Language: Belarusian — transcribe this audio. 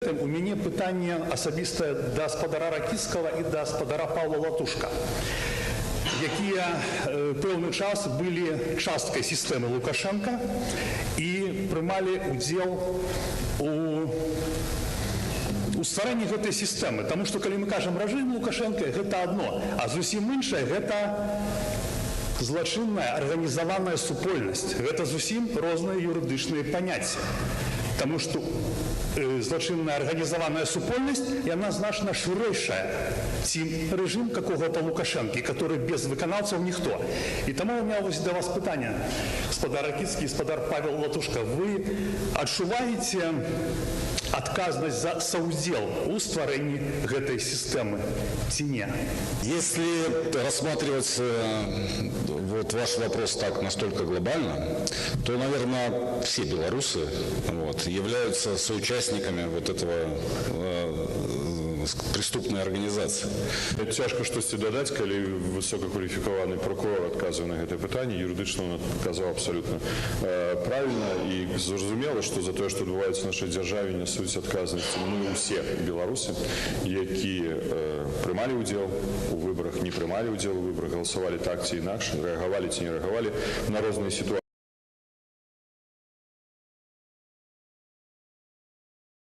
гэтым у мяне пытанне асабістае да спадара Ракіцкага і да спадара Павла Латушка, якія пэўны час былі часткай сістэмы Лукашенка і прымалі удзел у стварэнні гэтай сістэмы. Таму што калі мы кажам рэжым Лукашенка, гэта адно, а зусім іншае гэта злачынная арганізаваная супольнасць. Гэта зусім розныя юрыдычныя паняцці. Таму што злачынная арганізаваная супольнасць, яна значна шырэйшая, чым рэжым какого-то Лукашэнкі, который без выканаўцаў ніхто. І таму у меня вось да вас пытанне, спадар Ракіцкі і спадар Павел Латушка, вы адчуваеце отказность за соудел у стварэнні гэтай системы ці не? Если рассматривать вот ваш вопрос так настолько глобально, то, наверное, все белорусы являются соучастниками вот этого преступной организации. Цяжка штосьці дадаць, калі высокакваліфікаваны прокурор адказвае на гэтае пытанне, юрыдычна он адказаў абсолютно правильно і зразумела, што за тое, што адбываецца в нашай дзяржаве, нясуць адказнасць мы ўсе беларусы, якія прымалі ўдзел у выбарах, не прымалі ўдзел у выбарах, галасавалі так ці інакш, рэагавалі ці не рэагавалі на розныя сітуацыі.